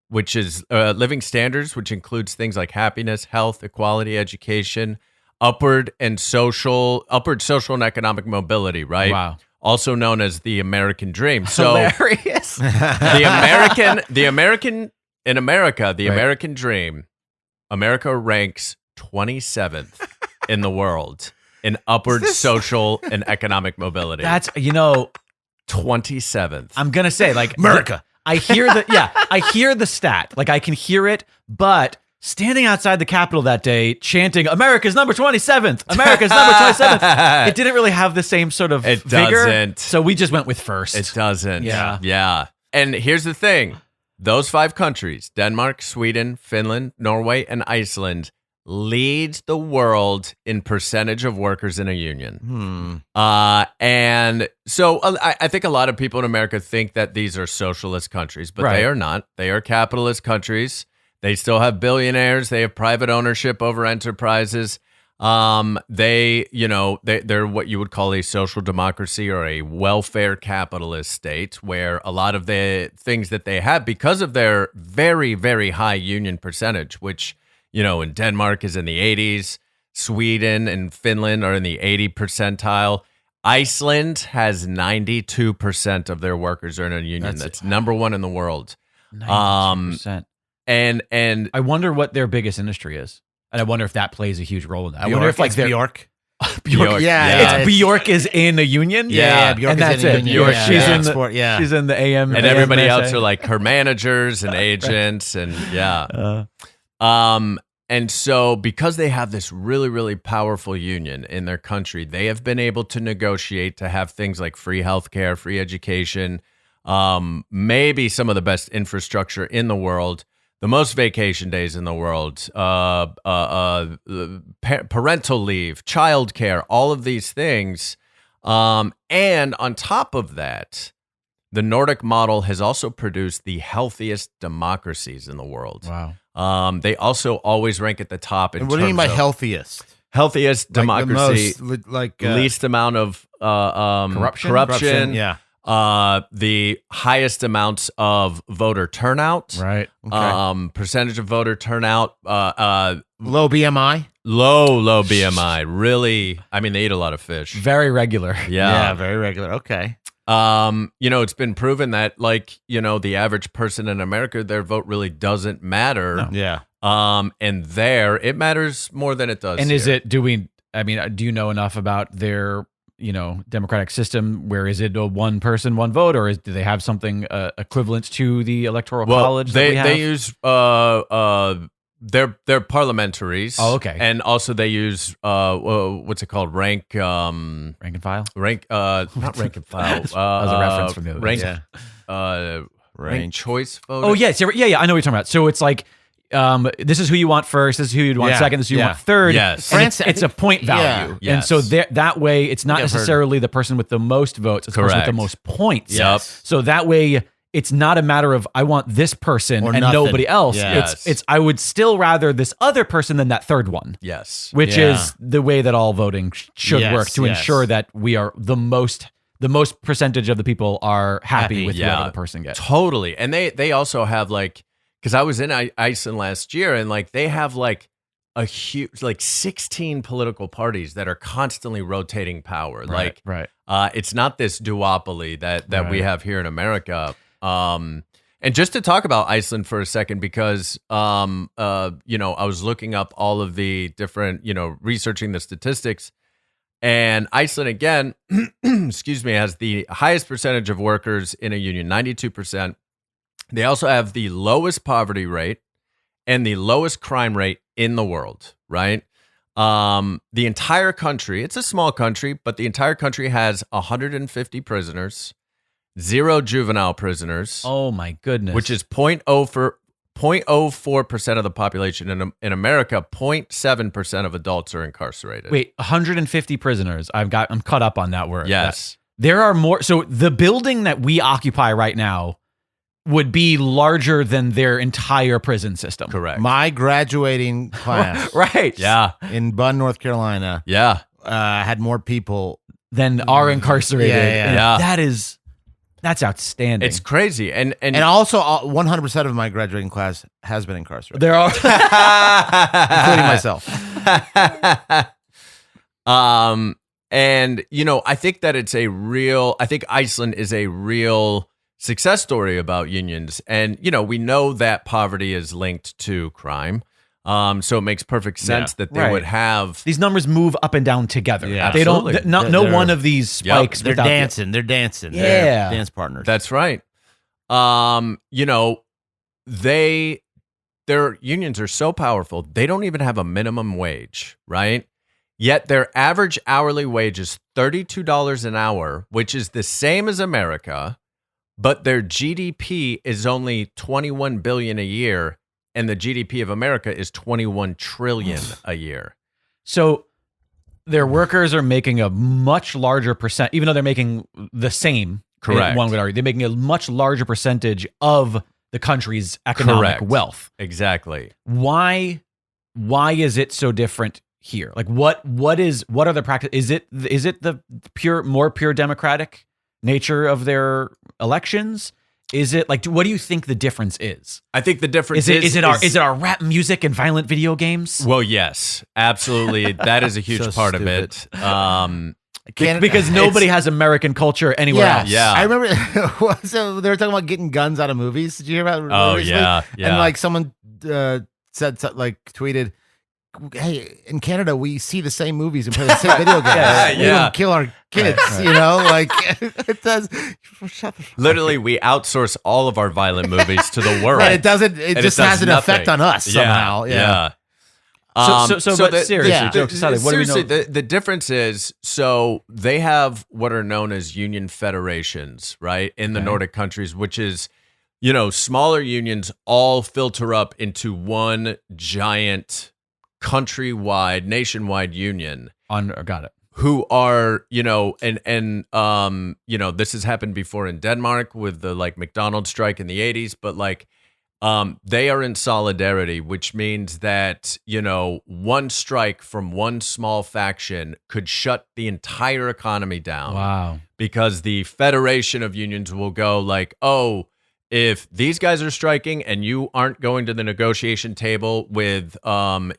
which is living standards, which includes things like happiness, health, equality, education, upward social and economic mobility, right? Wow. Also known as the American dream. So Hilarious. the American Right. dream, America ranks 27th in the world in upward social and economic mobility. That's 27th. I'm gonna say like America. I hear the stat. Like I can hear it, but standing outside the Capitol that day chanting America's number 27th, America's number 27th, it didn't really have the same sort of It vigor. doesn't. So we just went with first. It doesn't. Yeah. Yeah. And here's the thing. Those 5 countries, Denmark, Sweden, Finland, Norway, and Iceland, lead the world in percentage of workers in a union. And so I think a lot of people in America think that these are socialist countries, but Right. they are not. They are capitalist countries. They still have billionaires. They have private ownership over enterprises. They're what you would call a social democracy or a welfare capitalist state, where a lot of the things that they have, because of their very, very high union percentage, which, in Denmark is in the 80s, Sweden and Finland are in the 80 percentile. Iceland has 92% of their workers are in a union. That's number 1 in the world. 92%. And I wonder what their biggest industry is. And I wonder if that plays a huge role in that. I wonder Bjork, if like it's their Bjork. Bjork, Yeah, it's Bjork is in a union. Yeah, Bjork and is that's in a it. union. Bjork, Yeah, she's yeah. in the Export, yeah. she's in the AM, and everybody AMSA. else are like her managers and agents and and so because they have this really, really powerful union in their country, they have been able to negotiate to have things like free healthcare, free education, maybe some of the best infrastructure in the world, the most vacation days in the world, parental leave, childcare, all of these things. And on top of that, the Nordic model has also produced the healthiest democracies in the world. Wow. They also always rank at the top. And what do you mean by healthiest? healthiest democracy? Least amount of Corruption? Yeah. The highest amounts of voter turnout. Right. Okay. Percentage of voter turnout. Low BMI. Low BMI. Really, I mean, they eat a lot of fish. Very regular. Yeah. Very regular. Okay. It's been proven that the average person in America, their vote really doesn't matter. No. Yeah. And there it matters more than it does. And here. do you know enough about their, democratic system where is it a one person, one vote, or do they have something equivalent to the electoral college that we have? They use they're parliamentaries. Oh, okay. And also they use what's it called? Rank Rank and file? not rank and file. That was a reference from the other day. rank rank choice vote. Oh, yes. Yeah. I know what you're talking about. So it's like, this is who you want first, this is who you'd want second, this is who you want third. Yes. And France, it's a point value. Yeah. And so Yes. that way, it's not I've heard. necessarily the person with the most votes, it's the person with the Correct. most points. Yep. So that way, it's not a matter of I want this person Or and nothing. nobody else. Yes. It's I would still rather this other person than that third one, Yes. which Yeah. is the way that all voting should Yes, work to yes. ensure that we are the most percentage of the people are happy Happy, with yeah. whoever the person gets. Totally. And they also have because I was in Iceland last year, and they have a huge 16 political parties that are constantly rotating power. Right. It's not this duopoly that we Right. have here in America. And just to talk about Iceland for a second, because I was looking up all of the different, researching the statistics, and Iceland again, excuse me, has the highest percentage of workers in a union, 92%. They also have the lowest poverty rate and the lowest crime rate in the world, right? The entire country, it's a small country, but the entire country has 150 prisoners, 0 juvenile prisoners. Oh my goodness. Which is 0.04% of the population. In America, 0.7% of adults are incarcerated. Wait, 150 prisoners. I'm caught up on that word. Yes. There are more. So the building that we occupy right now would be larger than their entire prison system. Correct. My graduating class Right. Yeah. in Bunn, North Carolina, Yeah. had more people. Than are incarcerated. Yeah. That's outstanding. It's crazy. And And also, 100% of my graduating class has been incarcerated, there are including myself. And I think that I think Iceland is a real success story about unions. And, we know that poverty is linked to crime. So it makes perfect sense that they would have. these numbers move up and down together. Yeah, they absolutely. don't. No They're- one of these spikes. They're without dancing. They're dancing. Yeah. They're dance partners. That's right. Their unions are so powerful, they don't even have a minimum wage, right? Yet their average hourly wage is $32 an hour, which is the same as America, but their GDP is only $21 billion a year, and the GDP of America is $21 trillion a year. So their workers are making a much larger percent, even though they're making the same. Correct. One would argue they're making a much larger percentage of the country's economic Correct. wealth. Exactly. Why is it so different here? Like what are the practice? Is it the more pure democratic nature of their elections? Is it like, what do you think the difference is? I think the difference Is it our rap music and violent video games? Well, yes, absolutely. That is a huge So part stupid. of it. Because nobody has American culture anywhere else. Yeah. I remember so they were talking about getting guns out of movies. Did you hear about it? Oh, recently? yeah. And like someone tweeted, hey, in Canada, we see the same movies and play the same video games. We Yeah. don't kill our kids, like it does. Shut the fuck Literally, we outsource all of our violent movies to the world. Right, it doesn't. It And just does has an effect nothing. on us somehow. Yeah. But seriously, yeah. jokes aside, what do we know? Seriously, the difference is, so they have what are known as union federations, right, in the Okay. Nordic countries, which is, smaller unions all filter up into one giant countrywide, nationwide union. Got it. Who are, this has happened before in Denmark with the McDonald's strike in the 80s, but they are in solidarity, which means that, one strike from one small faction could shut the entire economy down. Wow. Because the Federation of Unions will go if these guys are striking and you aren't going to the negotiation table with, some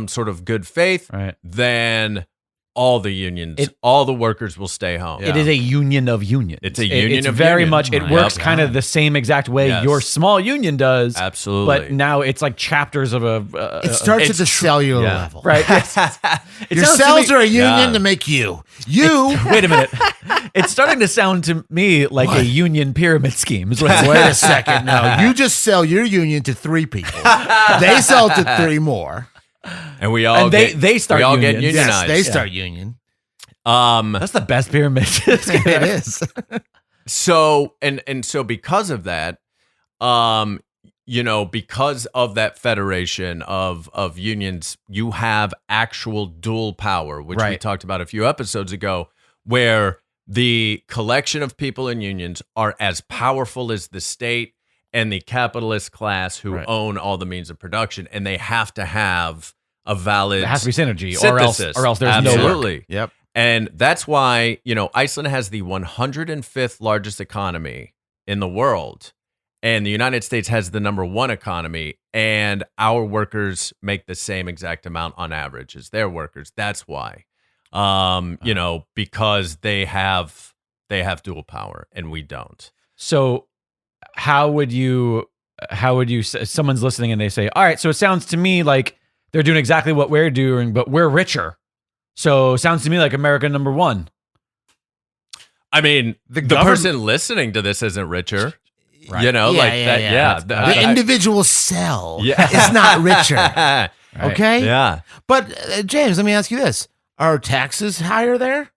sort of good faith, Right. then all the unions, all the workers will stay home. It is a union of unions. It's a union it's of very unions. much. It Yep. works kind of the same exact way Yes. your small union does. Absolutely. But now it's like chapters of a. It starts at the cellular yeah. level. right. Your cells are a union to make you. Wait a minute. It's starting to sound to me like a union pyramid scheme. Is what it's Wait a second. No, you just sell your union to 3 people. They sell to 3 more. And we all And they start we all get unions. unionized. Yes, they start union. That's the best pyramid. It is. So so because of that, because of that federation of unions, you have actual dual power, which we Right. talked about a few episodes ago, where the collection of people in unions are as powerful as the state and the capitalist class who Right. own all the means of production, and they have to have a valid There has to be synergy, synthesis. or else there's Absolutely. no work. Yep. And that's why, Iceland has the 105th largest economy in the world. And the United States has the number 1 economy. And our workers make the same exact amount on average as their workers. That's why. Because they have dual power and we don't. So how would you someone's listening and they say, all right, so it sounds to me like they're doing exactly what we're doing, but we're richer. So it sounds to me like America number 1. I mean, the person listening to this isn't richer. Right. That. Yeah. The individual cell Yeah. is not richer. Right. Okay? Yeah. But, James, let me ask you this. Are taxes higher there?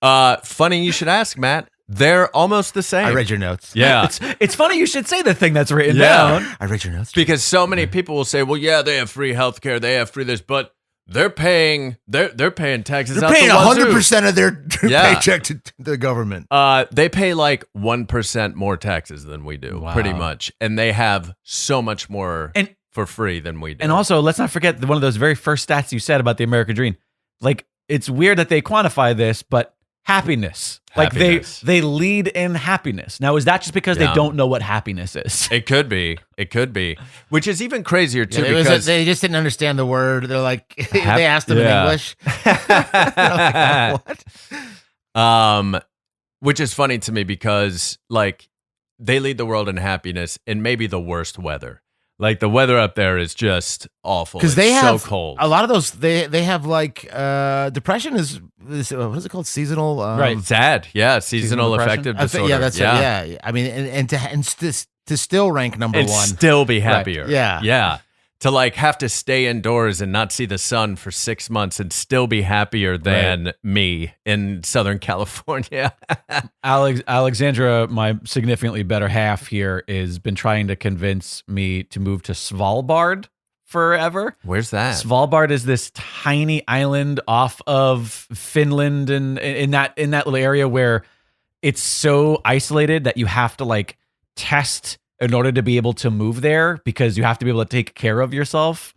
Funny you should ask, Matt. They're almost the same. I read your notes. Yeah. It's funny you should say the thing that's written Yeah. down. I read your notes. Because so many people will say, well, yeah, they have free healthcare, they have free this, but they're paying taxes They're out paying the wazoo. 100% of their Yeah. paycheck to the government. They pay like 1% more taxes than we do, Wow. pretty much. And they have so much more And- for free than we do. And also, let's not forget one of those very first stats you said about the American dream. Like, it's weird that they quantify this, but happiness. Happiness. Like they lead in happiness. Now, is that just because they Yeah. don't know what happiness is? It could be. Which is even crazier too, Yeah, because they just didn't understand the word. They're like, they asked them in Yeah. English. They're like, what? which is funny to me because like they lead the world in happiness in maybe the worst weather. Like the weather up there is just awful. Because they It's have so cold. a lot of those. They have like depression is what is it called? Seasonal, Right. SAD, yeah, seasonal depression? affective I think- disorder. yeah, that's it. Yeah, I mean, and to still rank number and one. still be happier. Yeah. yeah. To like have to stay indoors and not see the sun for 6 months and still be happier than me in Southern California. Alexandra, my significantly better half here, has been trying to convince me to move to Svalbard forever. Where's that? Svalbard is this tiny island off of Finland, and in that little area where it's so isolated that you have to like test in order to be able to move there because you have to be able to take care of yourself.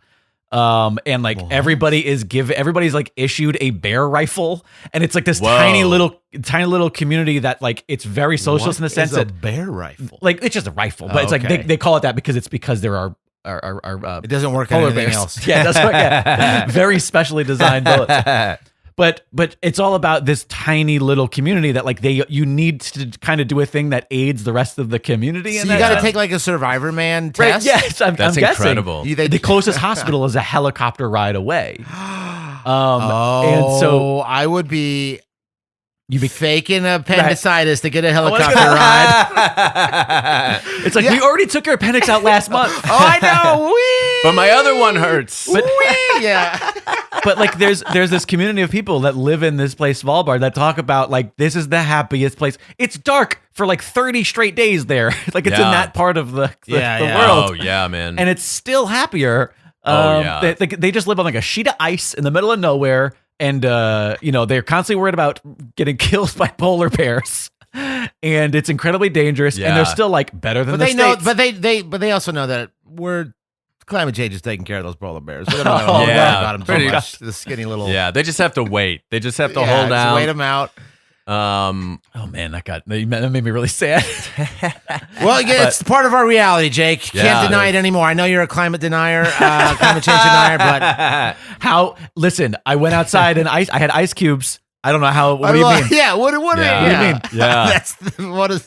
And like What? everybody's like issued a bear rifle, and it's like this Whoa. tiny little community that like it's very socialist in the What sense is a that bear rifle. like it's just a rifle, but it's like Okay. they call it that because there are It doesn't work on polar anything bears. else. Yeah, that's what, yeah. Very specially designed bullets. But it's all about this tiny little community that like you need to kind of do a thing that aids the rest of the community. So and you got to take like a Survivor Man right. test. Yes, I'm That's guessing. incredible. They- The closest hospital is a helicopter ride away. Oh, And so I would be you be faking appendicitis to get a Oh, helicopter ride. it's like we already took your appendix out last month. Oh, I know. Whee! But my other one hurts. Whee! Yeah. But like there's this community of people that live in this place Svalbard that talk about like this is the happiest place. It's dark for like 30 straight days there. Like it's in Yeah. that part of the Yeah, yeah. world. Oh yeah, man. And it's still happier. Oh, yeah. They just live on like a sheet of ice in the middle of nowhere, and they're constantly worried about getting killed by polar bears, and it's incredibly dangerous. And Yeah. they're still like better than But the they know. States. But they also know that climate change is taking care of those polar bears. We don't know Oh, yeah. about them Pretty- so much. The skinny little. yeah, they just have to wait. They just have to Yeah, hold just out. wait them out. Oh man, that made me really sad. Well, yeah, it's part of our reality, Jake. Yeah, Can't deny it it anymore. I know you're a climate denier, climate change denier, but Listen, I went outside and I had ice cubes. I don't know how. What do you mean? Yeah, what do you Yeah. mean? Yeah. That's that's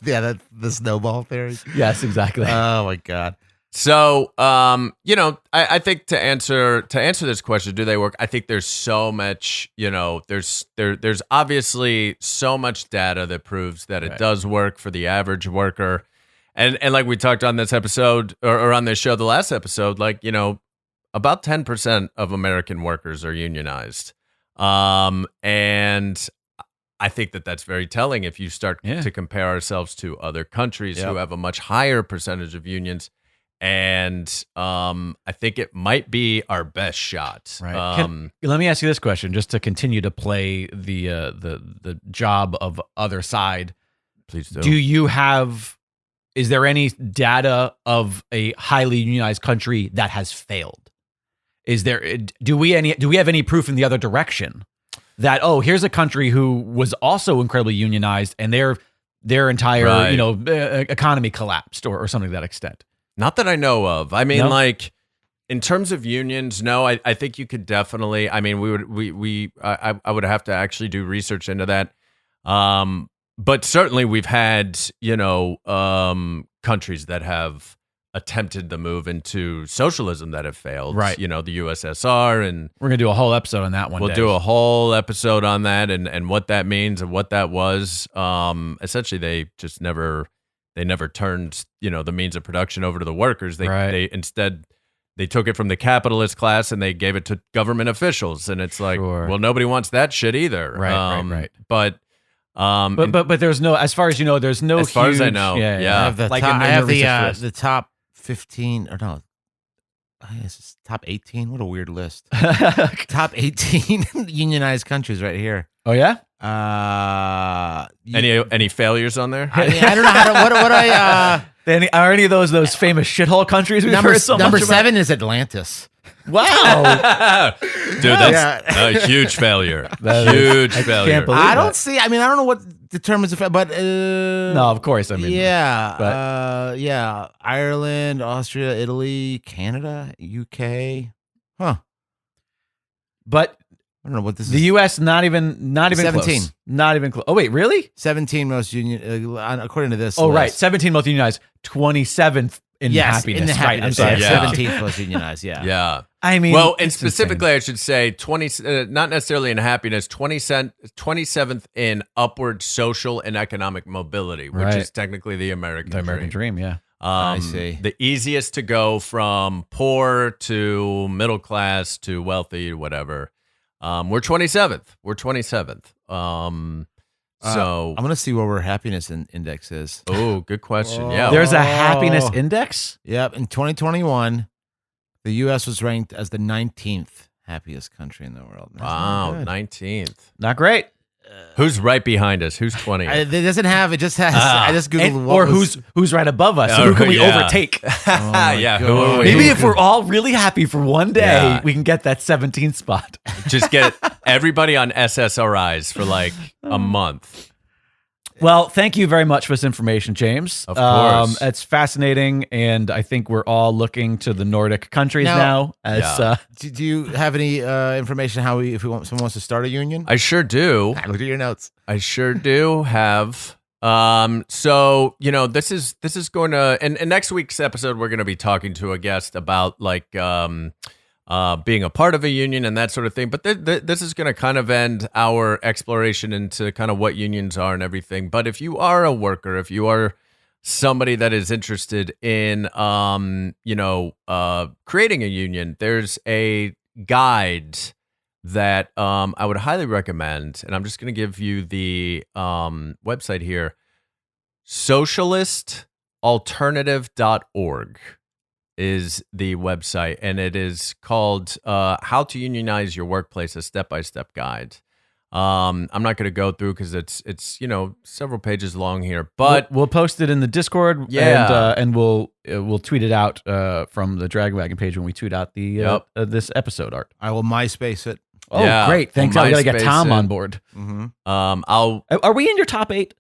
the snowball theory. Yes, exactly. Oh my god. So, I think to answer this question, do they work? I think there's so much, there's obviously so much data that proves that it Right. does work for the average worker. And like we talked on this episode or on this show, the last episode, like, about 10% of American workers are unionized. And I think that that's very telling if you start Yeah. to compare ourselves to other countries Yep. who have a much higher percentage of unions. And I think it might be our best shot. Right. Let me ask you this question, just to continue to play the job of other side. Please do. Do you have? Is there any data of a highly unionized country that has failed? Is there? Do we have any proof in the other direction that here's a country who was also incredibly unionized and their entire Right. economy collapsed or something to that extent? Not that I know of. I mean, No? like in terms of unions, no. I think you could definitely. I mean, I would have to actually do research into that. But certainly we've had countries that have attempted the move into socialism that have failed. Right. The USSR, and We're gonna do a whole episode on that one. we'll day. do a whole episode on that and what that means and what that was. Essentially, they just never turned the means of production over to the workers. They Right. they instead they took it from the capitalist class and they gave it to government officials, and it's like, Sure. well, nobody wants that shit either. Right. But But there's no, as far as you know, there's no. As far as I huge- know, I yeah. have the Like top, in I have the research list. the top 15 or no. I guess it's top 18. What a weird list. Top 18 unionized countries right here. Oh yeah. Any failures on there? I mean, I don't know how to, what I Are any of those famous shithole countries we've number heard so number much about? 7 is Atlantis. Wow. Dude, that's a huge failure. Huge failure. can't believe I don't that. see. I mean, I don't know what determines the but No, of course. I mean, yeah, Ireland, Austria, Italy, Canada, UK. Huh. but I don't know what this the is. U.S. not even 17. close. Not even close. Oh wait, really? 17 most union according to this. Oh list. right, 17 most unionized, 27th in Yes, happiness. in the Right, I'm happiness. sorry. Yeah. 17th most unionized. Yeah. Yeah. I mean, Well, and it's specifically, I should say 20, not necessarily in happiness, 27th in upward social and economic mobility, which Right. is technically the American insane. The American dream. Yeah. I see. The easiest to go from poor to middle class to wealthy, whatever. We're 27th. We're 27th. So, I'm gonna see where our happiness index is. oh, good question. Yeah. There's a happiness index. Yep. In 2021, the U.S. was ranked as the 19th happiest country in the world. That's not Wow, good. 19th. Not great. Who's right behind us? Who's 20th? It doesn't have. It just has. I just googled And- what or was- who's right above us? So Oh, who can we yeah. overtake? yeah, who God. are we? Maybe if we're all really happy for one day, Yeah. we can get that 17th spot. Just get everybody on SSRIs for like a month. Well, thank you very much for this information, James. Of course. It's fascinating, and I think we're all looking to the Nordic countries now as Yeah. Do you have any information how if someone wants to start a union? I sure do. Look at your notes. I sure do have. So this is going to, and next week's episode we're going to be talking to a guest about like being a part of a union and that sort of thing. But this is going to kind of end our exploration into kind of what unions are and everything. But if you are a worker, if you are somebody that is interested in creating a union, there's a guide that I would highly recommend, and I'm just going to give you the website here, socialistalternative.org is the website, and it is called How to Unionize Your Workplace, a step-by-step guide. I'm not going to go through because it's several pages long here, but we'll post it in the Discord, Yeah. and we'll tweet it out from the Dragon Wagon page when we tweet out the this episode art. I will MySpace it. Oh, Yeah, great! Thanks. we'll I gotta get MySpace Tom it. on board. Mm-hmm. Are we in your top 8?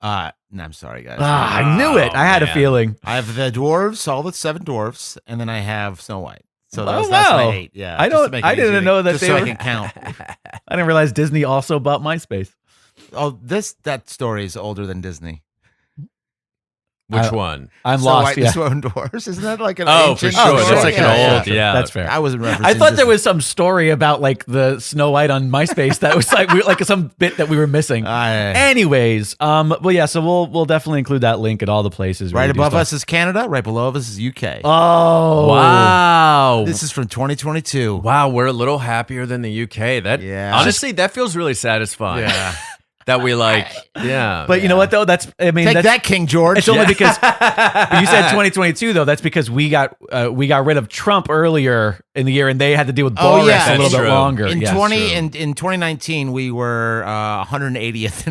No, I'm sorry, guys. I knew it. I had a man. feeling. I have the dwarves, all the 7 dwarves, and then I have Snow White. So Oh, that's my wow. 8. Yeah, I just to don't- make it I didn't easy to- know that just they so I were- can count. I didn't realize Disney also bought MySpace. Oh, that story is older than Disney. which one? I'm Snow lost. White Yeah. and the Seven Dwarfs. Isn't that like an Oh, ancient for sure. story? That's like an old, yeah. That's fair. I wasn't referencing I thought there Disney. was some story about like the Snow White on MySpace that was like like some bit that we were missing. Anyways, well, yeah, so we'll definitely include that link at all the places. where Right we do above stuff. us is Canada. Right below us is UK. Oh, Wow. This is from 2022. Wow, we're a little happier than the UK. That Yeah. honestly, that feels really satisfying. Yeah. That we like, yeah. But you know what though? Take Take that, King George. It's only because but you said 2022 though. That's because we got rid of Trump earlier in the year, and they had to deal with Oh, Boris yeah. a little That's bit true. longer. in Yeah. in 2019 we were 180th.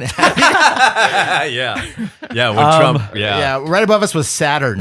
yeah, yeah. When Trump, Yeah, right above us was Saturn.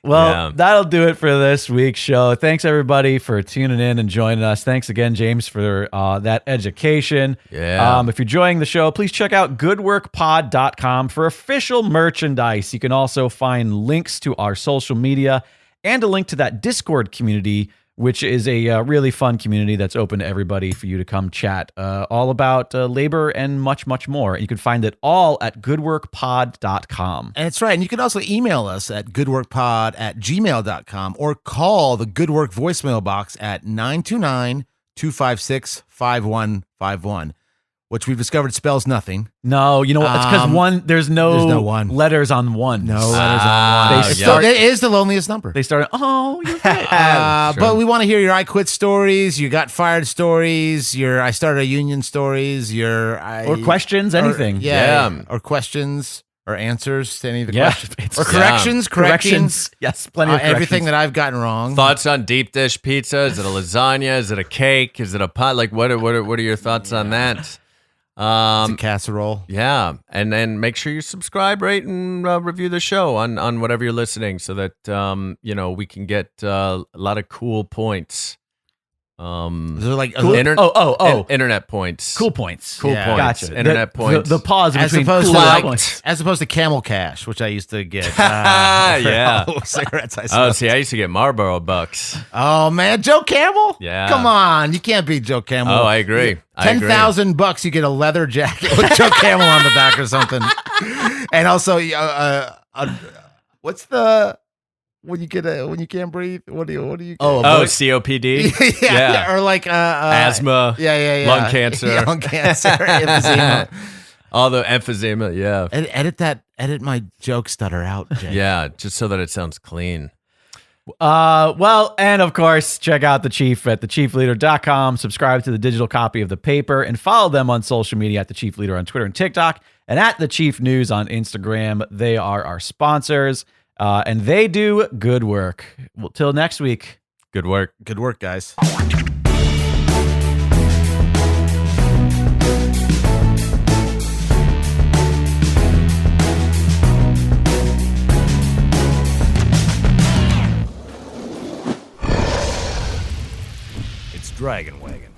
Well, Yeah. that'll do it for this week's show. Thanks everybody for tuning in and joining us. Thanks again, James, for that education. Yeah. If you're enjoying the show, please check out goodworkpod.com for official merchandise. You can also find links to our social media and a link to that Discord community, which is a really fun community that's open to everybody for you to come chat all about labor and much, much more. You can find it all at goodworkpod.com. And it's right. And you can also email us at goodworkpod@gmail.com or call the Good Work voicemail box at 929-256-5151. which we've discovered spells nothing. No, you know what? It's because there's no one. letters on one. No letters on one. It is the loneliest number. They started, you're right. But we want to hear your I quit stories, you got fired stories, your I started a union stories, or questions, anything. Or questions or answers to any of the Yeah, questions. Or corrections. Yes, plenty of everything that I've gotten wrong. Thoughts on deep dish pizza? Is it a lasagna? Is it a cake? Is it a pie? Like, what are your thoughts on that? It's a casserole. Yeah, and then make sure you subscribe, rate, and review the show on whatever you're listening, so that we can get a lot of cool points. Is there like internet points, cool points, points, gotcha. Internet points. The pause as between opposed cool to points. as opposed to Camel Cash, which I used to get. Cigarettes. See, I used to get Marlboro Bucks. Oh man, Joe Camel. Yeah, come on, you can't beat Joe Camel. Oh, I agree. $10,000, you get a leather jacket with Joe Camel on the back or something, and also what's the. When you can't breathe, what do you get? COPD. yeah, or like asthma. Yeah. Lung cancer. Lung cancer. Emphysema. All the emphysema. Yeah. Edit my joke stutter out, Jay. Yeah, just so that it sounds clean. Well, and of course, check out The Chief at thechiefleader.com. Subscribe to the digital copy of the paper and follow them on social media at The Chief Leader on Twitter and TikTok and at The Chief News on Instagram. They are our sponsors. And they do good work. Well, till next week. Good work. Good work, guys. It's Dragon Wagon.